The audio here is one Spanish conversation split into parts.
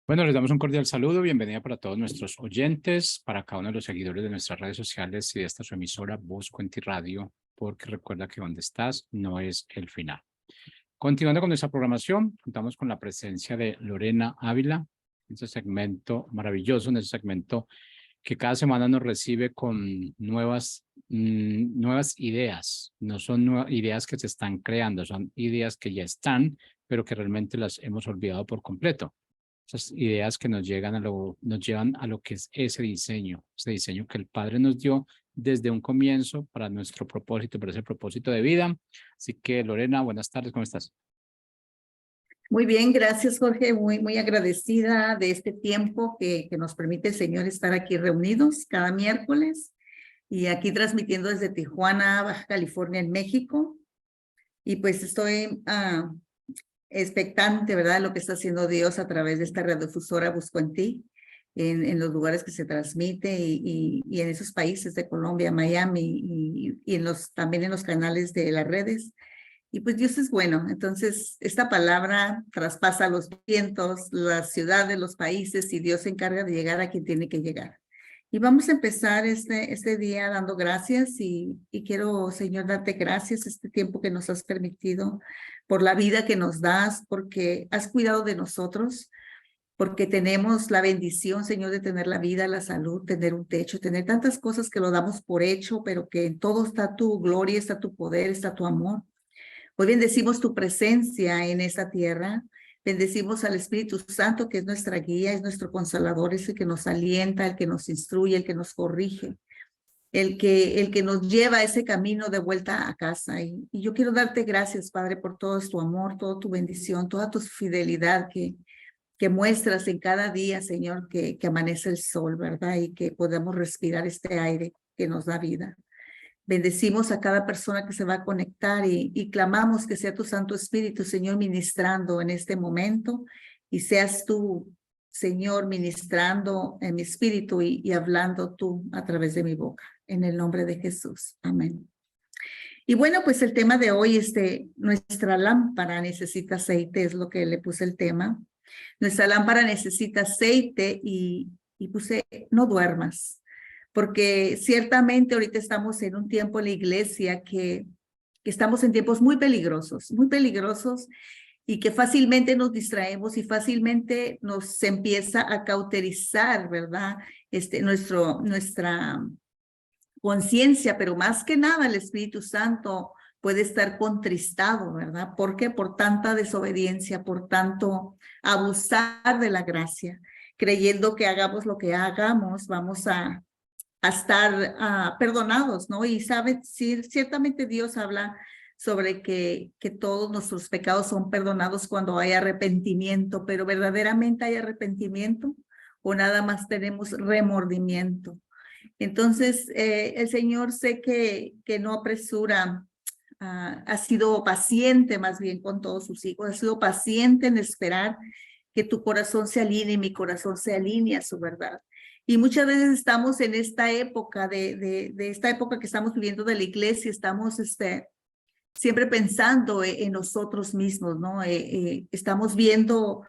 Bueno, les damos un cordial saludo, bienvenida para todos nuestros oyentes, para cada uno de los seguidores de nuestras redes sociales y de esta su emisora Voz Cuenti Radio, porque recuerda que donde estás no es el final. Continuando con nuestra programación, contamos con la presencia de Lorena Ávila, en este segmento maravilloso, en este segmento que cada semana nos recibe con nuevas ideas. No son ideas que se están creando, son ideas que ya están, pero que realmente las hemos olvidado por completo. Esas ideas que nos llevan a lo que es ese diseño que el Padre nos dio desde un comienzo para nuestro propósito, para ese propósito de vida. Así que, Lorena, buenas tardes, ¿cómo estás? Muy bien, gracias, Jorge. Muy agradecida de este tiempo que nos permite el Señor estar aquí reunidos cada miércoles y aquí transmitiendo desde Tijuana, Baja California, en México. Y pues estoy expectante, ¿verdad?, de lo que está haciendo Dios a través de esta radiodifusora Busco en Ti, en los lugares que se transmite y en esos países de Colombia, Miami y también en los canales de las redes. Y pues Dios es bueno. Entonces, esta palabra traspasa los vientos, las ciudades, los países, y Dios se encarga de llegar a quien tiene que llegar. Y vamos a empezar este día dando gracias y quiero, Señor, darte gracias este tiempo que nos has permitido, por la vida que nos das, porque has cuidado de nosotros, porque tenemos la bendición, Señor, de tener la vida, la salud, tener un techo, tener tantas cosas que lo damos por hecho, pero que en todo está tu gloria, está tu poder, está tu amor. Hoy bendecimos tu presencia en esta tierra. Bendecimos al Espíritu Santo, que es nuestra guía, es nuestro consolador, es el que nos alienta, el que nos instruye, el que nos corrige, el que nos lleva a ese camino de vuelta a casa. Y yo quiero darte gracias, Padre, por todo tu amor, toda tu bendición, toda tu fidelidad que muestras en cada día, Señor, que amanece el sol, ¿verdad? Y que podemos respirar este aire que nos da vida. Bendecimos a cada persona que se va a conectar y clamamos que sea tu Santo Espíritu, Señor, ministrando en este momento, y seas tú, Señor, ministrando en mi espíritu y hablando tú a través de mi boca. En el nombre de Jesús. Amén. Y bueno, pues el tema de hoy es nuestra lámpara necesita aceite, es lo que le puse el tema. Nuestra lámpara necesita aceite y puse no duermas. Porque ciertamente ahorita estamos en un tiempo en la iglesia que estamos en tiempos muy peligrosos y que fácilmente nos distraemos y fácilmente nos empieza a cauterizar, ¿verdad? Nuestra conciencia, pero más que nada el Espíritu Santo puede estar contristado, ¿verdad? ¿Por qué? Por tanta desobediencia, por tanto abusar de la gracia, creyendo que hagamos lo que hagamos, vamos a estar perdonados, ¿no? Y ciertamente Dios habla sobre que todos nuestros pecados son perdonados cuando hay arrepentimiento, pero ¿verdaderamente hay arrepentimiento o nada más tenemos remordimiento? Entonces, el Señor sé que no apresura, ha sido paciente más bien con todos sus hijos, ha sido paciente en esperar que tu corazón se alinee y mi corazón se alinee a su verdad. Y muchas veces estamos en esta época, de esta época que estamos viviendo de la iglesia, estamos siempre pensando en nosotros mismos, ¿no? Estamos viendo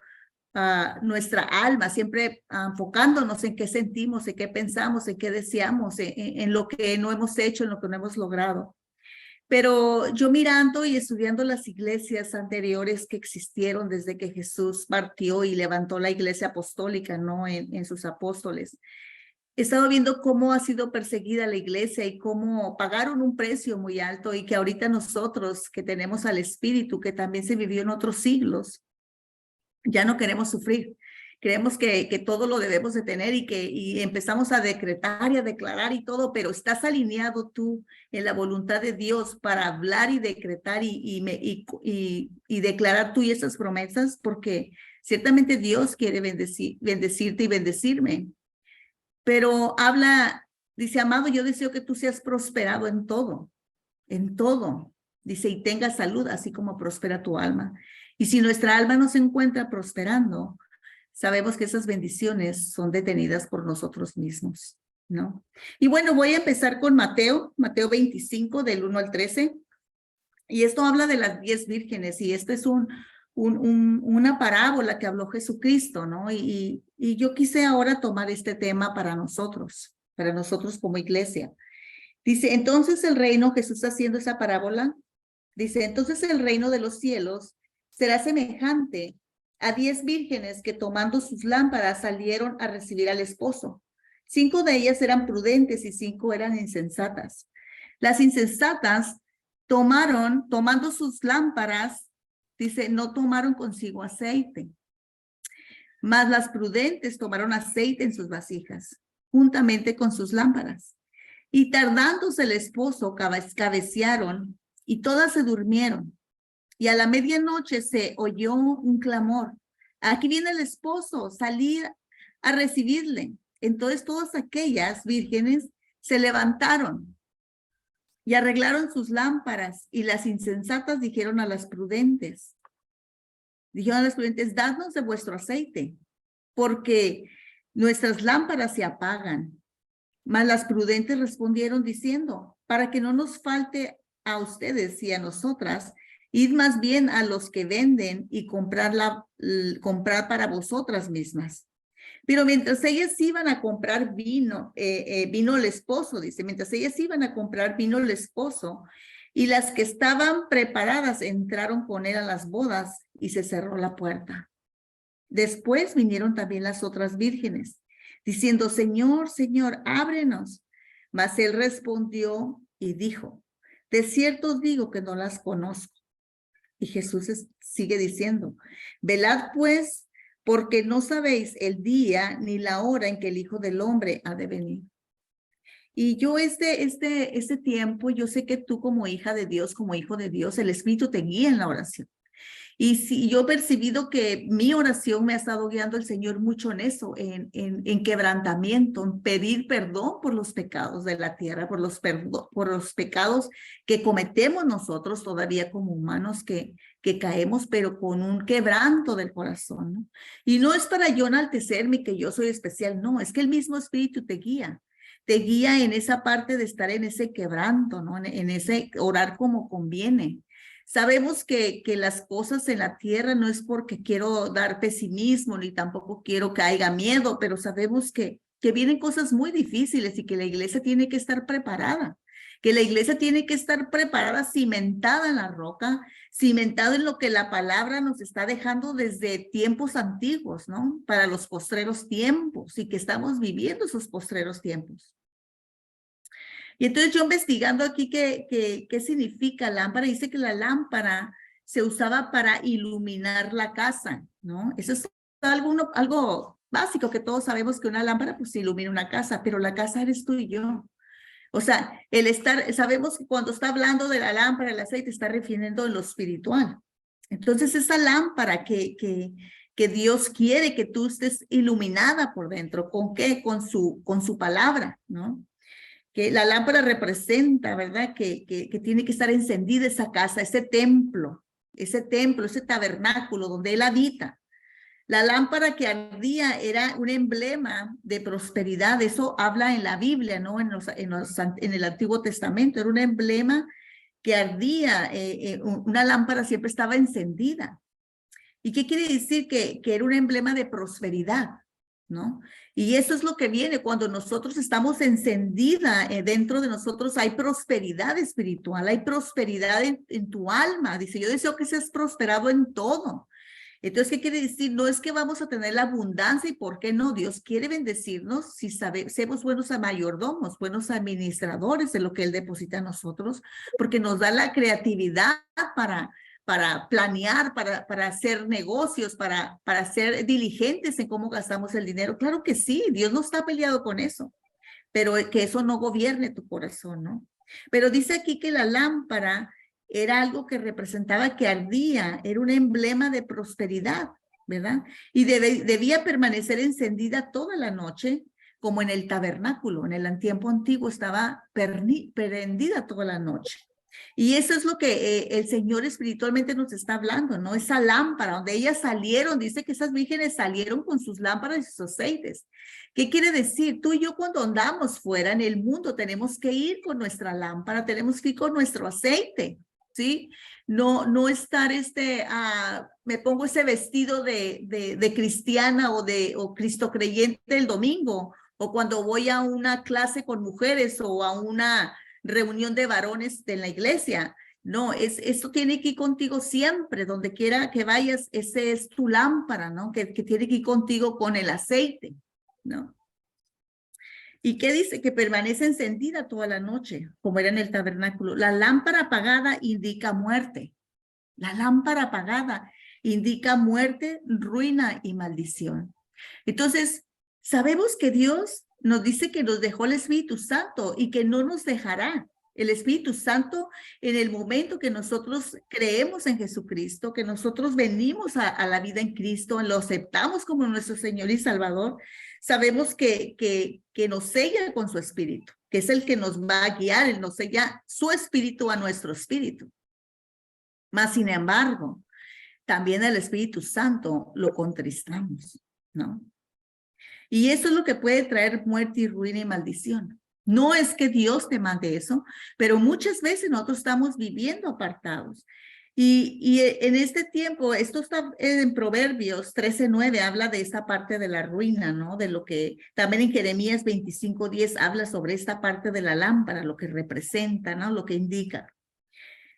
nuestra alma, siempre enfocándonos en qué sentimos, en qué pensamos, en qué deseamos, en lo que no hemos hecho, en lo que no hemos logrado. Pero yo mirando y estudiando las iglesias anteriores que existieron desde que Jesús partió y levantó la iglesia apostólica, ¿no? En sus apóstoles, he estado viendo cómo ha sido perseguida la iglesia y cómo pagaron un precio muy alto, y que ahorita nosotros que tenemos al Espíritu, que también se vivió en otros siglos, ya no queremos sufrir. Creemos que todo lo debemos de tener y empezamos a decretar y a declarar y todo, pero ¿estás alineado tú en la voluntad de Dios para hablar y decretar y declarar tú y esas promesas? Porque ciertamente Dios quiere bendecirte y bendecirme. Pero dice, amado, yo deseo que tú seas prosperado en todo. Dice, y tenga salud, así como prospera tu alma. Y si nuestra alma no se encuentra prosperando, sabemos que esas bendiciones son detenidas por nosotros mismos, ¿no? Y bueno, voy a empezar con Mateo 25, del 1 al 13. Y esto habla de las 10 vírgenes, y este es un una parábola que habló Jesucristo, ¿no? Y yo quise ahora tomar este tema para nosotros como iglesia. Dice, entonces el reino, Jesús está haciendo esa parábola, dice, entonces el reino de los cielos será semejante a 10 vírgenes que tomando sus lámparas salieron a recibir al esposo. 5 de ellas eran prudentes y 5 eran insensatas. Las insensatas tomando sus lámparas, dice, no tomaron consigo aceite, mas las prudentes tomaron aceite en sus vasijas, juntamente con sus lámparas. Y tardándose el esposo, cabecearon y todas se durmieron. Y a la medianoche se oyó un clamor. Aquí viene el esposo, salir a recibirle. Entonces todas aquellas vírgenes se levantaron y arreglaron sus lámparas, y las insensatas dijeron a las prudentes, dadnos de vuestro aceite, porque nuestras lámparas se apagan. Mas las prudentes respondieron diciendo, para que no nos falte a ustedes y a nosotras, id más bien a los que venden y comprar para vosotras mismas. Pero mientras ellas iban a comprar vino el esposo, dice, mientras ellas iban a comprar vino el esposo, y las que estaban preparadas entraron con él a las bodas y se cerró la puerta. Después vinieron también las otras vírgenes, diciendo, Señor, Señor, ábrenos. Mas él respondió y dijo, de cierto os digo que no las conozco. Y Jesús sigue diciendo, velad pues, porque no sabéis el día ni la hora en que el Hijo del Hombre ha de venir. Y yo este tiempo, yo sé que tú como hija de Dios, como hijo de Dios, el Espíritu te guía en la oración. Y si yo he percibido que mi oración me ha estado guiando el Señor mucho en eso, en quebrantamiento, en pedir perdón por los pecados de la tierra, por los pecados que cometemos nosotros todavía como humanos que caemos, pero con un quebranto del corazón, ¿no? Y no es para yo enaltecerme que yo soy especial, no, es que el mismo Espíritu te guía en esa parte de estar en ese quebranto, ¿no? En ese orar como conviene. Sabemos que las cosas en la tierra no es porque quiero dar pesimismo, ni tampoco quiero que haya miedo, pero sabemos que vienen cosas muy difíciles y que la iglesia tiene que estar preparada, cimentada en la roca, cimentada en lo que la palabra nos está dejando desde tiempos antiguos, ¿no? Para los postreros tiempos, y que estamos viviendo esos postreros tiempos. Y entonces yo investigando aquí qué significa lámpara, dice que la lámpara se usaba para iluminar la casa, ¿no? Eso es algo básico, que todos sabemos que una lámpara pues ilumina una casa, pero la casa eres tú y yo. O sea, sabemos que cuando está hablando de la lámpara, el aceite, está refiriendo en lo espiritual. Entonces esa lámpara que Dios quiere que tú estés iluminada por dentro, ¿con qué? Con su palabra, ¿no? Que la lámpara representa, ¿verdad? Que tiene que estar encendida esa casa, ese templo, ese tabernáculo donde Él habita. La lámpara que ardía era un emblema de prosperidad. Eso habla en la Biblia, ¿no? En el Antiguo Testamento. Era un emblema que ardía. Una lámpara siempre estaba encendida. ¿Y qué quiere decir? Que era un emblema de prosperidad, ¿no? Y eso es lo que viene cuando nosotros estamos encendida dentro de nosotros. Hay prosperidad espiritual, hay prosperidad en tu alma. Dice, yo deseo que seas prosperado en todo. Entonces, ¿qué quiere decir? No es que vamos a tener la abundancia, y ¿por qué no? Dios quiere bendecirnos si somos buenos mayordomos, buenos administradores de lo que Él deposita en nosotros, porque nos da la creatividad para planear, para hacer negocios, para ser diligentes en cómo gastamos el dinero. Claro que sí, Dios no está peleado con eso, pero que eso no gobierne tu corazón, ¿no? Pero dice aquí que la lámpara era algo que representaba que ardía, era un emblema de prosperidad, ¿verdad? Y debía permanecer encendida toda la noche, como en el tabernáculo. En el tiempo antiguo estaba prendida toda la noche. Y eso es lo que el Señor espiritualmente nos está hablando, ¿no? Esa lámpara, donde ellas salieron, dice que esas vírgenes salieron con sus lámparas y sus aceites. ¿Qué quiere decir? Tú y yo cuando andamos fuera en el mundo tenemos que ir con nuestra lámpara, tenemos que ir con nuestro aceite, ¿sí? No estar me pongo ese vestido de cristiana o Cristo creyente el domingo, o cuando voy a una clase con mujeres o a una reunión de varones en la iglesia. No, esto tiene que ir contigo siempre, donde quiera que vayas, ese es tu lámpara, ¿no? Que tiene que ir contigo con el aceite, ¿no? ¿Y qué dice? Que permanece encendida toda la noche, como era en el tabernáculo. La lámpara apagada indica muerte. La lámpara apagada indica muerte, ruina y maldición. Entonces, sabemos que Dios nos dice que nos dejó el Espíritu Santo y que no nos dejará. El Espíritu Santo, en el momento que nosotros creemos en Jesucristo, que nosotros venimos a la vida en Cristo, lo aceptamos como nuestro Señor y Salvador, sabemos que nos sella con su Espíritu, que es el que nos va a guiar, Él nos sella su Espíritu a nuestro Espíritu. Mas, sin embargo, también el Espíritu Santo lo contristamos, ¿no? Y eso es lo que puede traer muerte y ruina y maldición. No es que Dios te mande eso, pero muchas veces nosotros estamos viviendo apartados. Y en este tiempo, esto está en Proverbios 13:9, habla de esta parte de la ruina, ¿no? De lo que también en Jeremías 25:10 habla sobre esta parte de la lámpara, lo que representa, ¿no? Lo que indica.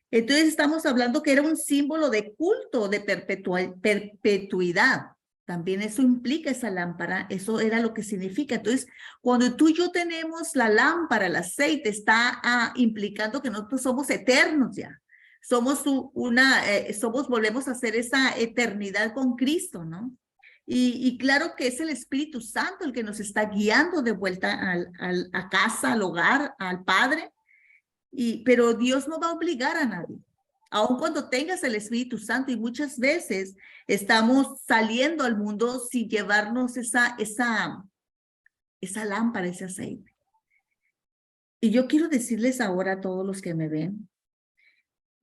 Entonces estamos hablando que era un símbolo de culto, de perpetuidad. También eso implica esa lámpara, eso era lo que significa. Entonces, cuando tú y yo tenemos la lámpara, el aceite, está implicando que nosotros somos eternos ya. Somos volvemos a hacer esa eternidad con Cristo, ¿no? Y claro que es el Espíritu Santo el que nos está guiando de vuelta a casa, al hogar, al Padre. Pero Dios no va a obligar a nadie. Aun cuando tengas el Espíritu Santo, y muchas veces estamos saliendo al mundo sin llevarnos esa lámpara, ese aceite. Y yo quiero decirles ahora a todos los que me ven,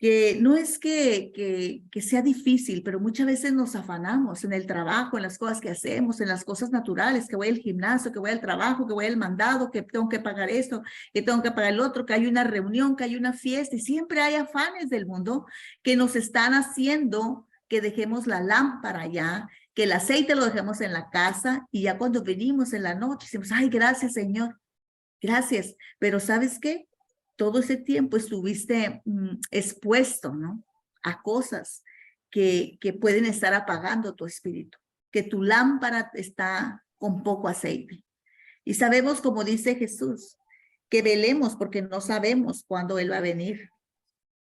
que no es que sea difícil, pero muchas veces nos afanamos en el trabajo, en las cosas que hacemos, en las cosas naturales, que voy al gimnasio, que voy al trabajo, que voy al mandado, que tengo que pagar esto, que tengo que pagar el otro, que hay una reunión, que hay una fiesta, y siempre hay afanes del mundo que nos están haciendo que dejemos la lámpara ya, que el aceite lo dejemos en la casa, y ya cuando venimos en la noche decimos, ay, gracias, Señor, gracias, pero ¿sabes qué? Todo ese tiempo estuviste expuesto, ¿no? A cosas que pueden estar apagando tu espíritu, que tu lámpara está con poco aceite. Y sabemos, como dice Jesús, que velemos porque no sabemos cuándo Él va a venir,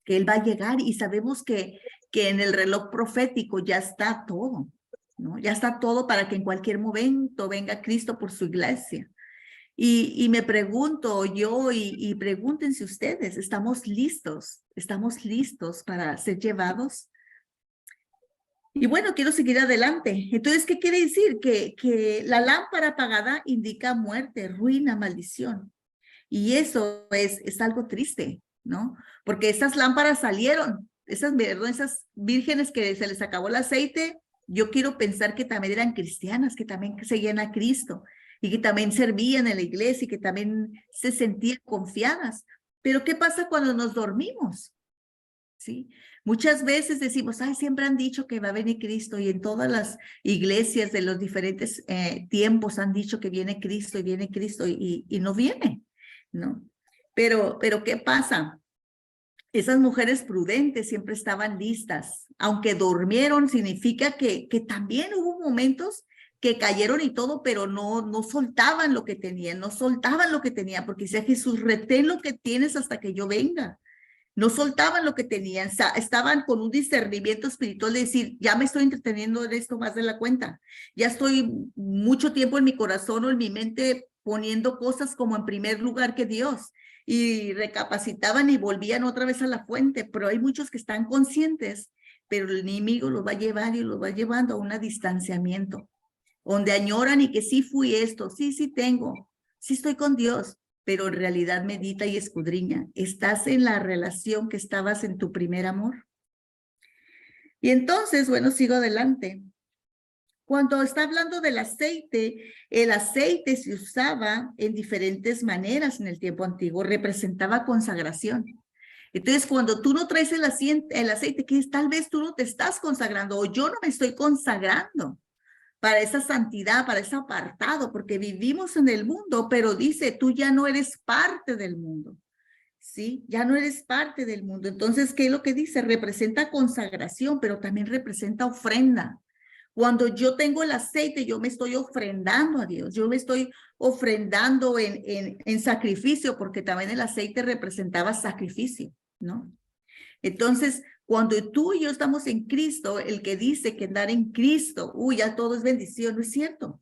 que Él va a llegar, y sabemos que en el reloj profético ya está todo, ¿no? Ya está todo para que en cualquier momento venga Cristo por su iglesia. Y me pregunto yo, y pregúntense ustedes, ¿estamos listos? ¿Estamos listos para ser llevados? Y bueno, quiero seguir adelante. Entonces, ¿qué quiere decir? Que la lámpara apagada indica muerte, ruina, maldición. Y eso es algo triste, ¿no? Porque esas lámparas salieron, esas vírgenes que se les acabó el aceite, yo quiero pensar que también eran cristianas, que también seguían a Cristo, y que también servían en la iglesia y que también se sentían confiadas. Pero ¿qué pasa cuando nos dormimos? ¿Sí? Muchas veces decimos, ay, siempre han dicho que va a venir Cristo, y en todas las iglesias de los diferentes tiempos han dicho que viene Cristo y no viene, ¿no? Pero ¿qué pasa? Esas mujeres prudentes siempre estaban listas. Aunque durmieron, significa que también hubo momentos que cayeron y todo, pero no soltaban lo que tenían, porque decía Jesús, retén lo que tienes hasta que yo venga. No soltaban lo que tenían, estaban con un discernimiento espiritual de decir, ya me estoy entreteniendo en esto más de la cuenta, ya estoy mucho tiempo en mi corazón o en mi mente poniendo cosas como en primer lugar que Dios, y recapacitaban y volvían otra vez a la fuente. Pero hay muchos que están conscientes, pero el enemigo los va a llevar y los va llevando a un distanciamiento, donde añoran y que sí fui esto, sí tengo, sí estoy con Dios, pero en realidad medita y escudriña. ¿Estás en la relación que estabas en tu primer amor? Y entonces, bueno, sigo adelante. Cuando está hablando del aceite, el aceite se usaba en diferentes maneras en el tiempo antiguo, representaba consagración. Entonces, cuando tú no traes el aceite, que es, tal vez tú no te estás consagrando o yo no me estoy consagrando para esa santidad, para ese apartado, porque vivimos en el mundo, pero dice, tú ya no eres parte del mundo, ¿sí? Ya no eres parte del mundo. Entonces, ¿qué es lo que dice? Representa consagración, pero también representa ofrenda. Cuando yo tengo el aceite, yo me estoy ofrendando a Dios, yo me estoy ofrendando en sacrificio, porque también el aceite representaba sacrificio, ¿no? Entonces, cuando tú y yo estamos en Cristo, el que dice que andar en Cristo, ya todo es bendición, no es cierto.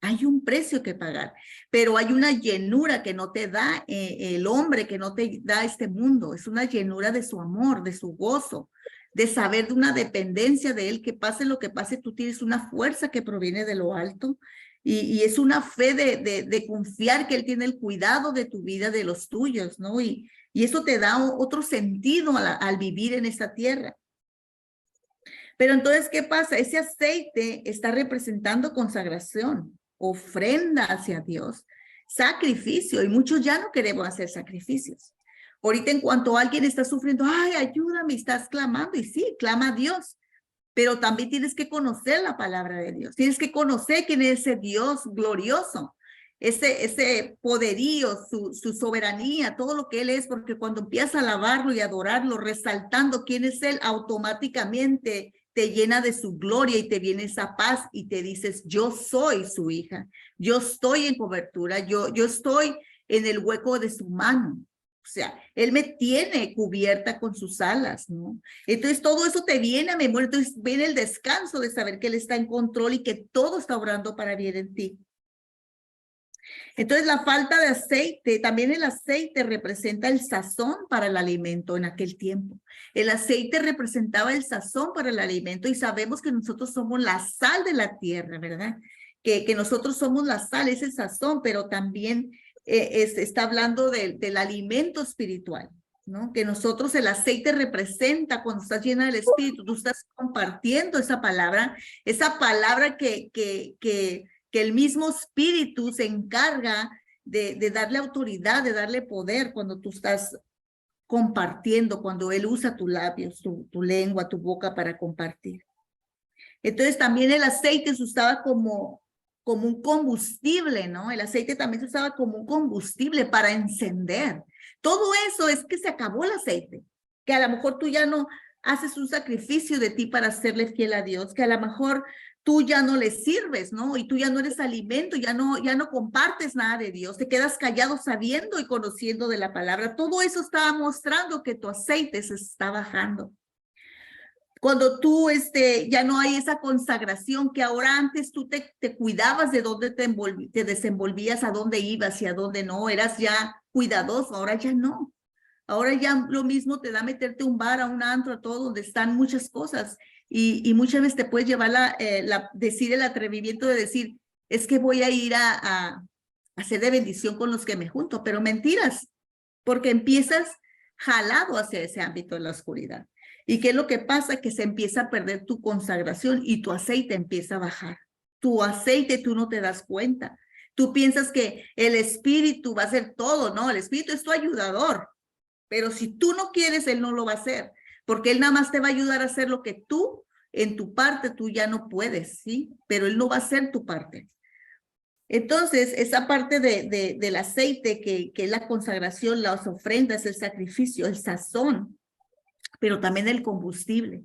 Hay un precio que pagar, pero hay una llenura que no te da el hombre, que no te da este mundo. Es una llenura de su amor, de su gozo, de saber de una dependencia de él, que pase lo que pase, tú tienes una fuerza que proviene de lo alto y es una fe de confiar que él tiene el cuidado de tu vida, de los tuyos, ¿no? Y eso te da otro sentido al vivir en esta tierra. Pero entonces, ¿qué pasa? Ese aceite está representando consagración, ofrenda hacia Dios, sacrificio, y muchos ya no queremos hacer sacrificios. Ahorita en cuanto alguien está sufriendo, ay, ayúdame, estás clamando, y sí, clama a Dios, pero también tienes que conocer la palabra de Dios, tienes que conocer quién es ese Dios glorioso, ese poderío, su soberanía, todo lo que Él es, porque cuando empiezas a alabarlo y adorarlo, resaltando quién es Él, automáticamente te llena de su gloria y te viene esa paz y te dices, yo soy su hija, yo estoy en cobertura, yo estoy en el hueco de su mano. O sea, Él me tiene cubierta con sus alas, ¿no? Entonces todo eso te viene a memoria, entonces viene el descanso de saber que Él está en control y que todo está obrando para bien en ti. Entonces la falta de aceite, también el aceite representa el sazón para el alimento en aquel tiempo. El aceite representaba el sazón para el alimento y sabemos que nosotros somos la sal de la tierra, ¿verdad? Que nosotros somos la sal, es el sazón, pero también está hablando del alimento espiritual, ¿no? Que nosotros el aceite representa cuando estás llena del Espíritu, tú estás compartiendo esa palabra que el mismo Espíritu se encarga de darle autoridad, de darle poder cuando tú estás compartiendo, cuando Él usa tus labios, tu lengua, tu boca para compartir. Entonces también el aceite se usaba como un combustible, ¿no? El aceite también se usaba como un combustible para encender. Todo eso es que se acabó el aceite, que a lo mejor tú ya no haces un sacrificio de ti para serle fiel a Dios, que a lo mejor tú ya no le sirves, ¿no? Y tú ya no eres alimento, ya no compartes nada de Dios, te quedas callado sabiendo y conociendo de la palabra. Todo eso estaba mostrando que tu aceite se está bajando. Cuando tú ya no hay esa consagración que ahora antes tú te cuidabas de dónde te desenvolvías, a dónde ibas y a dónde no, eras ya cuidadoso, ahora ya no. Ahora ya lo mismo te da meterte a un bar, a un antro, a todo donde están muchas cosas y muchas veces te puedes llevar decir el atrevimiento de decir, es que voy a ir a hacer de bendición con los que me junto, pero mentiras, porque empiezas jalado hacia ese ámbito de la oscuridad. ¿Y qué es lo que pasa? Que se empieza a perder tu consagración y tu aceite empieza a bajar. Tu aceite tú no te das cuenta. Tú piensas que el Espíritu va a hacer todo, ¿no? El Espíritu es tu ayudador, pero si tú no quieres, Él no lo va a hacer, porque Él nada más te va a ayudar a hacer lo que tú, en tu parte, tú ya no puedes, ¿sí? Pero Él no va a hacer tu parte. Entonces, esa parte del aceite que es la consagración, las ofrendas, el sacrificio, el sazón, pero también el combustible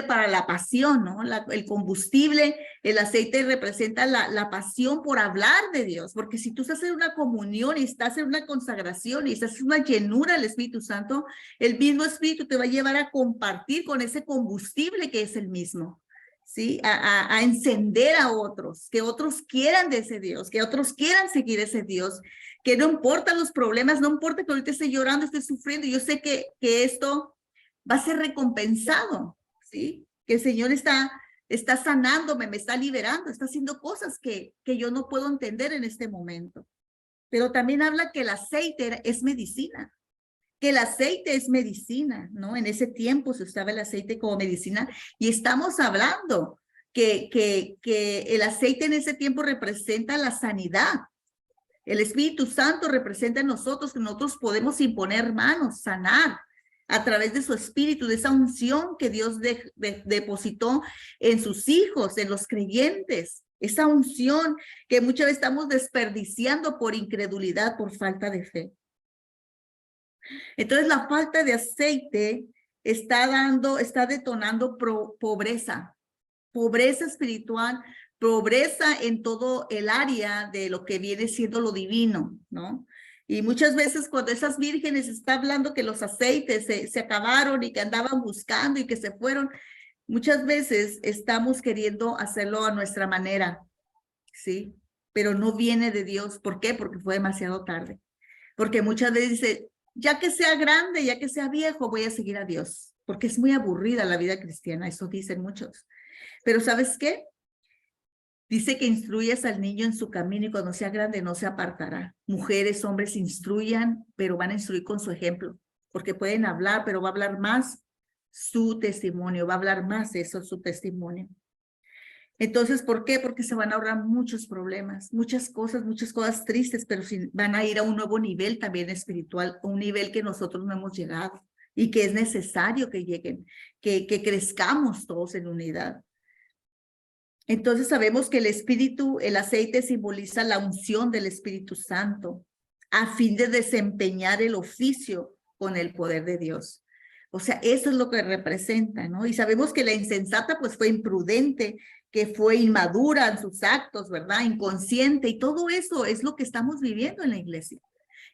para la pasión, ¿no? El combustible, el aceite representa la pasión por hablar de Dios, porque si tú estás en una comunión y estás en una consagración y estás en una llenura del Espíritu Santo, el mismo Espíritu te va a llevar a compartir con ese combustible que es el mismo, ¿sí? A encender a otros, que otros quieran de ese Dios, que otros quieran seguir ese Dios, que no importan los problemas, no importa que ahorita esté llorando, esté sufriendo, yo sé que esto va a ser recompensado, ¿sí? Que el Señor está sanándome, me está liberando, está haciendo cosas que yo no puedo entender en este momento. Pero también habla que el aceite es medicina, que el aceite es medicina, ¿no? En ese tiempo se usaba el aceite como medicina y estamos hablando que el aceite en ese tiempo representa la sanidad. El Espíritu Santo representa en nosotros que nosotros podemos imponer manos, sanar a través de su Espíritu, de esa unción que Dios depositó en sus hijos, en los creyentes. Esa unción que muchas veces estamos desperdiciando por incredulidad, por falta de fe. Entonces la falta de aceite está detonando pobreza espiritual, pobreza en todo el área de lo que viene siendo lo divino, ¿no? Y muchas veces cuando esas vírgenes está hablando que los aceites se acabaron y que andaban buscando y que se fueron, muchas veces estamos queriendo hacerlo a nuestra manera, ¿sí? Pero no viene de Dios. ¿Por qué? Porque fue demasiado tarde. Porque muchas veces dice, ya que sea grande, ya que sea viejo, voy a seguir a Dios. Porque es muy aburrida la vida cristiana, eso dicen muchos. Pero ¿sabes qué? Dice que instruyas al niño en su camino y cuando sea grande no se apartará. Mujeres, hombres, instruyan, pero van a instruir con su ejemplo. Porque pueden hablar, pero va a hablar más su testimonio, va a hablar más eso, su testimonio. Entonces, ¿por qué? Porque se van a ahorrar muchos problemas, muchas cosas tristes, pero van a ir a un nuevo nivel también espiritual, un nivel que nosotros no hemos llegado y que es necesario que lleguen, que crezcamos todos en unidad. Entonces sabemos que el Espíritu, el aceite simboliza la unción del Espíritu Santo a fin de desempeñar el oficio con el poder de Dios. O sea, eso es lo que representa, ¿no? Y sabemos que la insensata pues fue imprudente, que fue inmadura en sus actos, ¿verdad? Inconsciente, y todo eso es lo que estamos viviendo en la iglesia.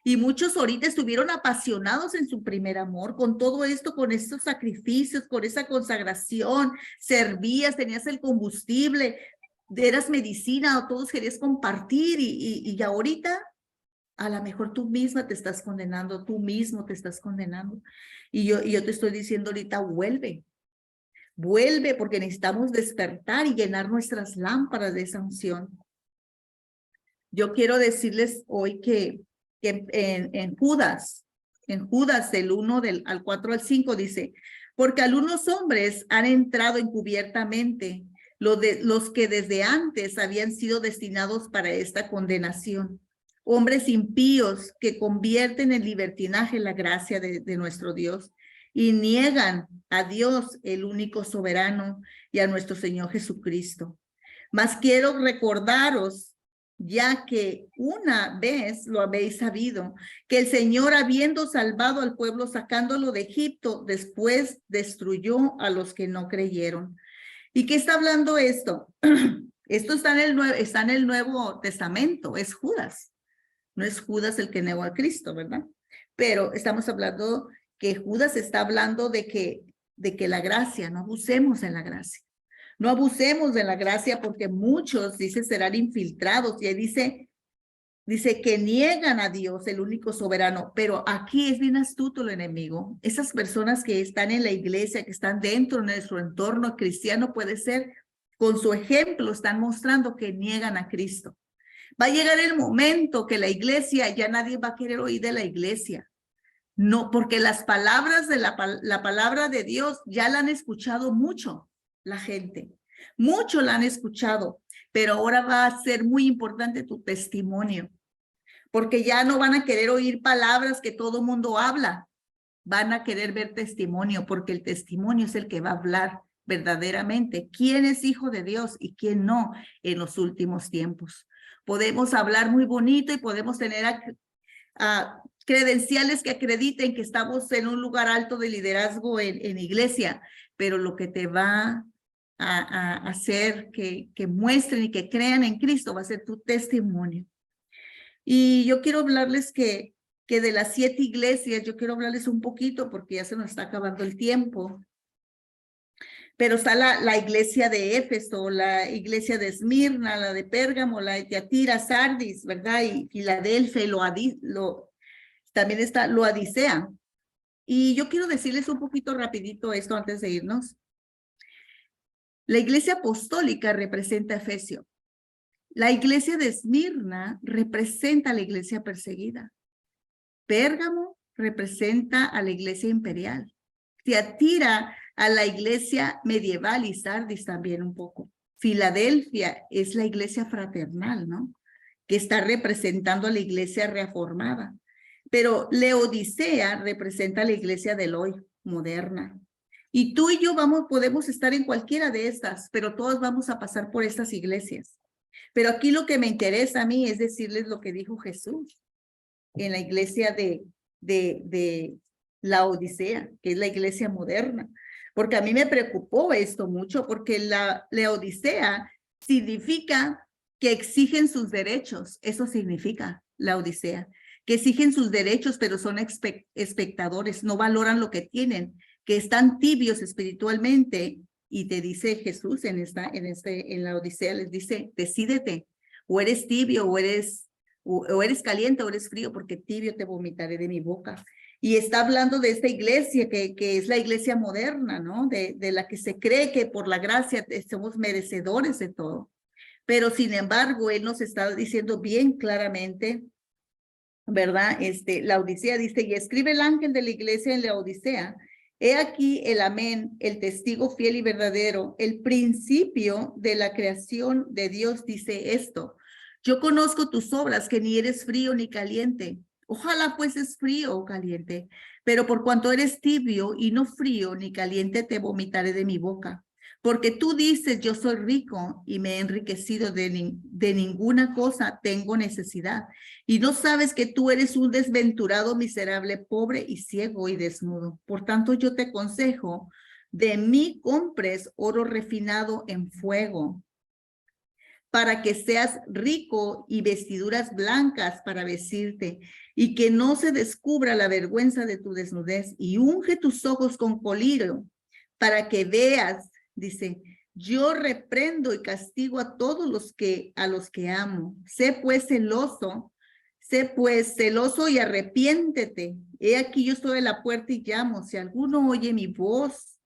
Y muchos ahorita estuvieron apasionados en su primer amor, con todo esto, con estos sacrificios, con esa consagración, servías, tenías el combustible, eras medicina, o todos querías compartir, y ahorita a lo mejor tú misma te estás condenando, tú mismo te estás condenando. Y yo te estoy diciendo ahorita, vuelve, porque necesitamos despertar y llenar nuestras lámparas de esa unción. Yo quiero decirles hoy que en Judas del 1 al 4 al 5 dice, porque algunos hombres han entrado encubiertamente, los que desde antes habían sido destinados para esta condenación. Hombres impíos que convierten en libertinaje la gracia de nuestro Dios y niegan a Dios, el único soberano, y a nuestro Señor Jesucristo. Mas quiero recordaros, ya que una vez lo habéis sabido, que el Señor, habiendo salvado al pueblo, sacándolo de Egipto, después destruyó a los que no creyeron. ¿Y qué está hablando esto? Esto está en el Nuevo Testamento, es Judas. No es Judas el que negó a Cristo, ¿verdad? Pero estamos hablando que Judas está hablando de que la gracia, no abusemos de la gracia. No abusemos de la gracia porque muchos, dice, serán infiltrados. Y ahí dice que niegan a Dios, el único soberano. Pero aquí es bien astuto el enemigo. Esas personas que están en la iglesia, que están dentro de nuestro entorno cristiano, puede ser, con su ejemplo, están mostrando que niegan a Cristo. Va a llegar el momento que la iglesia, ya nadie va a querer oír de la iglesia. No, porque las palabras de la palabra de Dios ya la han escuchado mucho la gente. Mucho la han escuchado, pero ahora va a ser muy importante tu testimonio, porque ya no van a querer oír palabras que todo mundo habla, van a querer ver testimonio, porque el testimonio es el que va a hablar verdaderamente quién es hijo de Dios y quién no en los últimos tiempos. Podemos hablar muy bonito y podemos tener credenciales que acrediten que estamos en un lugar alto de liderazgo en iglesia, pero lo que te va a hacer que muestren y que crean en Cristo va a ser tu testimonio. Y yo quiero hablarles que de las 7 iglesias, yo quiero hablarles un poquito porque ya se nos está acabando el tiempo. Pero está la iglesia de Éfeso, la iglesia de Esmirna, la de Pérgamo, la de Tiatira, Sardis, ¿verdad? Y Filadelfia, también está Laodicea. Y yo quiero decirles un poquito rapidito esto antes de irnos. La iglesia apostólica representa a Efesio. La iglesia de Esmirna representa a la iglesia perseguida. Pérgamo representa a la iglesia imperial. Tiatira a la iglesia medieval y Sardis también un poco. Filadelfia es la iglesia fraternal, ¿no? que está representando a la iglesia reformada. Pero Laodicea representa a la iglesia del hoy, moderna. Y tú y yo podemos estar en cualquiera de estas, pero todos vamos a pasar por estas iglesias. Pero aquí lo que me interesa a mí es decirles lo que dijo Jesús en la iglesia de Laodicea, que es la iglesia moderna. Porque a mí me preocupó esto mucho, porque la Laodicea significa que exigen sus derechos. Eso significa Laodicea, que exigen sus derechos, pero son espectadores, no valoran lo que tienen, que están tibios espiritualmente. Y te dice Jesús en la Odisea, les dice, decídete, o eres tibio, o eres caliente, o eres frío, porque tibio te vomitaré de mi boca. Y está hablando de esta iglesia que es la iglesia moderna, ¿no? De la que se cree que por la gracia somos merecedores de todo. Pero sin embargo, él nos está diciendo bien claramente, ¿verdad? La Odisea dice, y escribe el ángel de la iglesia en la Odisea, he aquí el amén, el testigo fiel y verdadero, el principio de la creación de Dios dice esto. Yo conozco tus obras, que ni eres frío ni caliente. Ojalá fueses frío o caliente, pero por cuanto eres tibio y no frío ni caliente, te vomitaré de mi boca. Porque tú dices, yo soy rico y me he enriquecido, de ninguna cosa tengo necesidad. Y no sabes que tú eres un desventurado, miserable, pobre y ciego y desnudo. Por tanto, yo te aconsejo, de mí compres oro refinado en fuego, para que seas rico, y vestiduras blancas para vestirte, y que no se descubra la vergüenza de tu desnudez, y unge tus ojos con colirio, para que veas. Dice, yo reprendo y castigo a todos los que amo. Sé pues celoso y arrepiéntete. He aquí yo estoy a la puerta y llamo. Si alguno oye mi voz,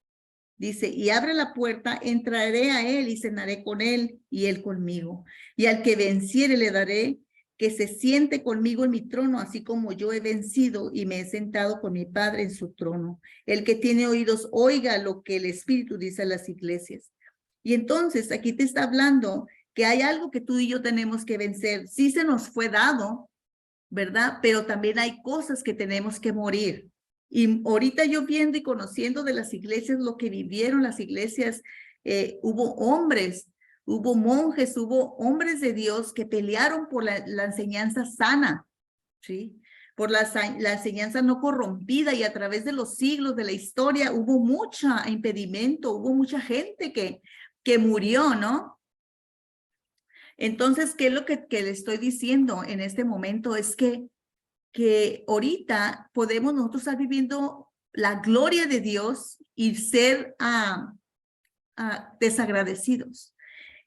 dice, y abre la puerta, entraré a él y cenaré con él y él conmigo. Y al que venciere le daré que se siente conmigo en mi trono, así como yo he vencido y me he sentado con mi Padre en su trono. El que tiene oídos, oiga lo que el Espíritu dice a las iglesias. Y entonces aquí te está hablando que hay algo que tú y yo tenemos que vencer. Sí se nos fue dado, ¿verdad? Pero también hay cosas que tenemos que morir. Y ahorita yo viendo y conociendo de las iglesias, lo que vivieron las iglesias, hubo hombres, hubo monjes, hubo hombres de Dios que pelearon por la enseñanza sana, ¿sí? Por la enseñanza no corrompida, y a través de los siglos de la historia hubo mucho impedimento, hubo mucha gente que murió, ¿no? Entonces, ¿qué es lo que le estoy diciendo en este momento? Es que ahorita podemos nosotros estar viviendo la gloria de Dios y ser desagradecidos.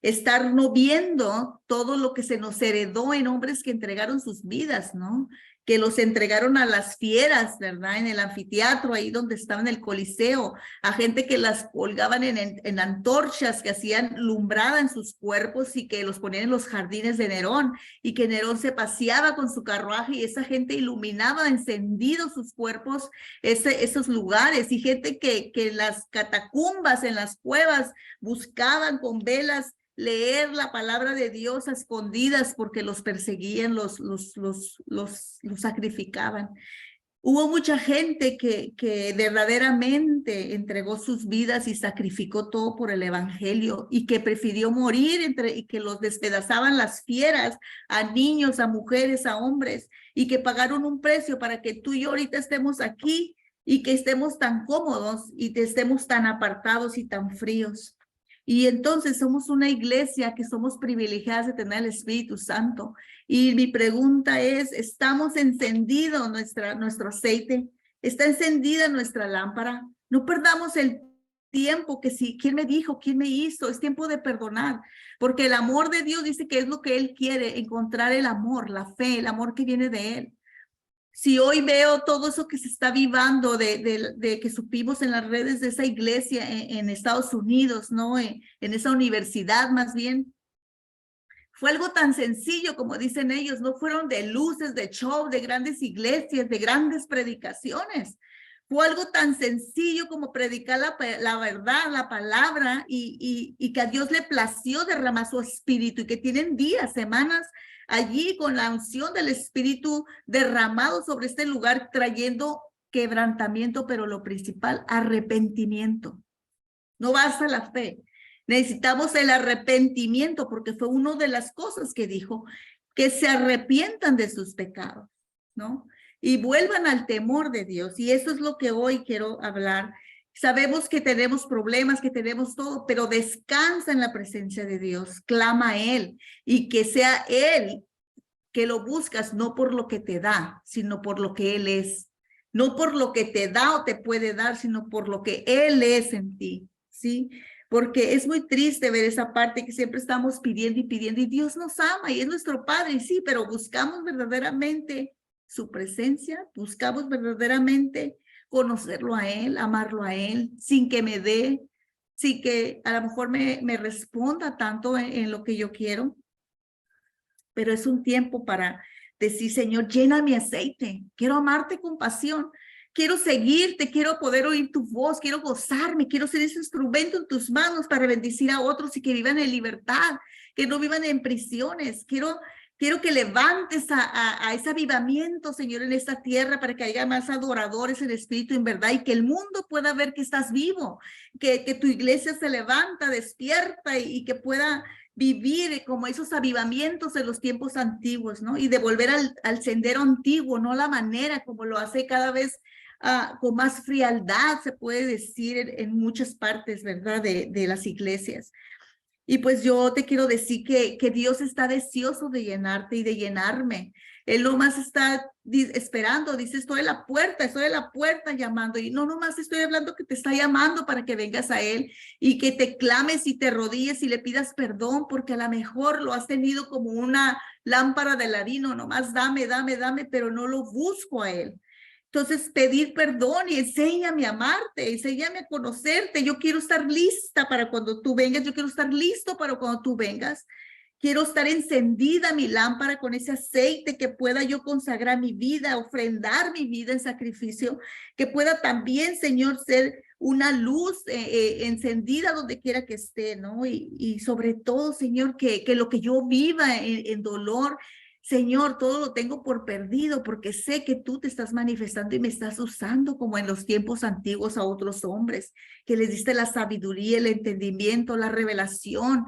Estar no viendo todo lo que se nos heredó en hombres que entregaron sus vidas, ¿no? Que los entregaron a las fieras, ¿verdad? En el anfiteatro, ahí donde estaba en el Coliseo, a gente que las colgaban en antorchas, que hacían lumbrada en sus cuerpos y que los ponían en los jardines de Nerón, y que Nerón se paseaba con su carruaje y esa gente iluminaba encendidos sus cuerpos, esos lugares, y gente que en las catacumbas, en las cuevas, buscaban con velas leer la palabra de Dios a escondidas porque los perseguían, los sacrificaban. Hubo mucha gente que verdaderamente entregó sus vidas y sacrificó todo por el evangelio, y que prefirió morir y que los despedazaban las fieras, a niños, a mujeres, a hombres, y que pagaron un precio para que tú y yo ahorita estemos aquí y que estemos tan cómodos y que estemos tan apartados y tan fríos. Y entonces somos una iglesia que somos privilegiadas de tener el Espíritu Santo. Y mi pregunta es, ¿estamos encendido nuestro aceite? ¿Está encendida nuestra lámpara? No perdamos el tiempo, que si, ¿quién me dijo? ¿Quién me hizo? Es tiempo de perdonar, porque el amor de Dios dice que es lo que Él quiere, encontrar el amor, la fe, el amor que viene de Él. Si hoy veo todo eso que se está vivando de que supimos en las redes de esa iglesia en Estados Unidos, ¿no? En esa universidad más bien, fue algo tan sencillo como dicen ellos, no fueron de luces, de show, de grandes iglesias, de grandes predicaciones. Fue algo tan sencillo como predicar la verdad, la palabra, y que a Dios le plació derramar su espíritu, y que tienen días, semanas allí con la unción del espíritu derramado sobre este lugar, trayendo quebrantamiento, pero lo principal, arrepentimiento. No basta la fe, necesitamos el arrepentimiento, porque fue una de las cosas que dijo, que se arrepientan de sus pecados, ¿no? Y vuelvan al temor de Dios. Y eso es lo que hoy quiero hablar. Sabemos que tenemos problemas, que tenemos todo, pero descansa en la presencia de Dios, clama a Él, y que sea Él que lo buscas, no por lo que te da, sino por lo que Él es. No por lo que te da o te puede dar, sino por lo que Él es en ti, ¿sí? Porque es muy triste ver esa parte que siempre estamos pidiendo, y Dios nos ama y es nuestro Padre, y sí, pero buscamos verdaderamente su presencia, buscamos verdaderamente conocerlo a Él, amarlo a Él, sin que me dé, sin que a lo mejor me responda tanto en lo que yo quiero. Pero es un tiempo para decir, Señor, llena mi aceite, quiero amarte con pasión, quiero seguirte, quiero poder oír tu voz, quiero gozarme, quiero ser ese instrumento en tus manos para bendecir a otros y que vivan en libertad, que no vivan en prisiones. Quiero que levantes a ese avivamiento, Señor, en esta tierra, para que haya más adoradores en espíritu, en verdad, y que el mundo pueda ver que estás vivo, que tu iglesia se levanta, despierta, y que pueda vivir como esos avivamientos de los tiempos antiguos, ¿no? Y de volver al sendero antiguo, no la manera como lo hace cada vez con más frialdad, se puede decir en muchas partes, ¿verdad? De las iglesias. Y pues yo te quiero decir que Dios está deseoso de llenarte y de llenarme. Él nomás está esperando, dice, estoy a la puerta llamando. Y no nomás estoy hablando que te está llamando para que vengas a Él y que te clames y te arrodilles y le pidas perdón, porque a lo mejor lo has tenido como una lámpara de Aladino, nomás dame, pero no lo busco a Él. Entonces, pedir perdón y enséñame a amarte, enséñame a conocerte. Yo quiero estar lista para cuando tú vengas, yo quiero estar listo para cuando tú vengas. Quiero estar encendida mi lámpara con ese aceite, que pueda yo consagrar mi vida, ofrendar mi vida en sacrificio, que pueda también, Señor, ser una luz encendida donde quiera que esté, ¿no? Y sobre todo, Señor, que lo que yo viva en dolor, Señor, todo lo tengo por perdido, porque sé que tú te estás manifestando y me estás usando como en los tiempos antiguos a otros hombres, que les diste la sabiduría, el entendimiento, la revelación,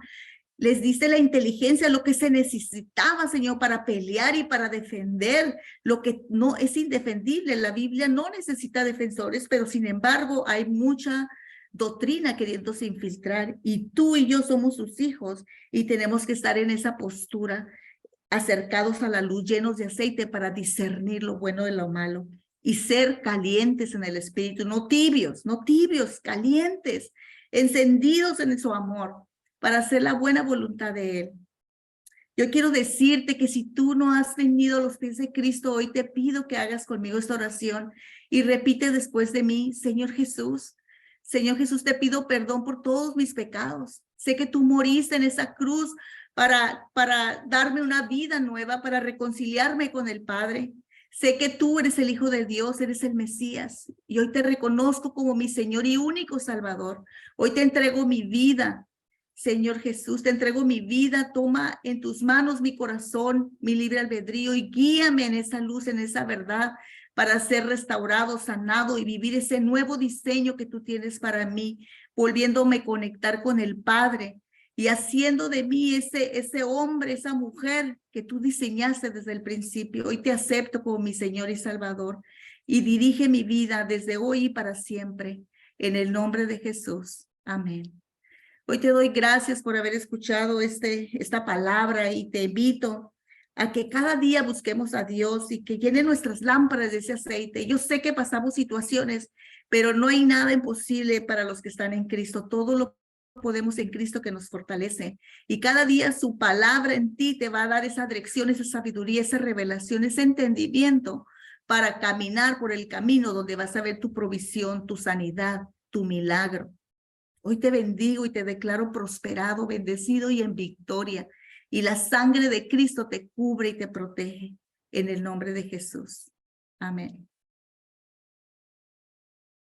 les diste la inteligencia, lo que se necesitaba, Señor, para pelear y para defender lo que no es indefendible. La Biblia no necesita defensores, pero sin embargo hay mucha doctrina queriéndose infiltrar, y tú y yo somos sus hijos y tenemos que estar en esa postura, acercados a la luz, llenos de aceite para discernir lo bueno de lo malo y ser calientes en el espíritu, no tibios, calientes, encendidos en su amor para hacer la buena voluntad de Él. Yo quiero decirte que si tú no has venido a los pies de Cristo, hoy te pido que hagas conmigo esta oración y repite después de mí: Señor Jesús, te pido perdón por todos mis pecados. Sé que tú moriste en esa cruz para darme una vida nueva, para reconciliarme con el Padre. Sé que tú eres el Hijo de Dios, eres el Mesías, y hoy te reconozco como mi Señor y único Salvador. Hoy te entrego mi vida. Señor Jesús, te entrego mi vida, toma en tus manos mi corazón, mi libre albedrío, y guíame en esa luz, en esa verdad, para ser restaurado, sanado y vivir ese nuevo diseño que tú tienes para mí, volviéndome a conectar con el Padre y haciendo de mí ese hombre, esa mujer que tú diseñaste desde el principio. Hoy te acepto como mi Señor y Salvador, y dirige mi vida desde hoy y para siempre, en el nombre de Jesús. Amén. Hoy te doy gracias por haber escuchado esta palabra, y te invito a que cada día busquemos a Dios y que llene nuestras lámparas de ese aceite. Yo sé que pasamos situaciones, pero no hay nada imposible para los que están en Cristo. Todo lo podemos en Cristo que nos fortalece. Y cada día su palabra en ti te va a dar esa dirección, esa sabiduría, esa revelación, ese entendimiento para caminar por el camino donde vas a ver tu provisión, tu sanidad, tu milagro. Hoy te bendigo y te declaro prosperado, bendecido y en victoria. Y la sangre de Cristo te cubre y te protege en el nombre de Jesús. Amén.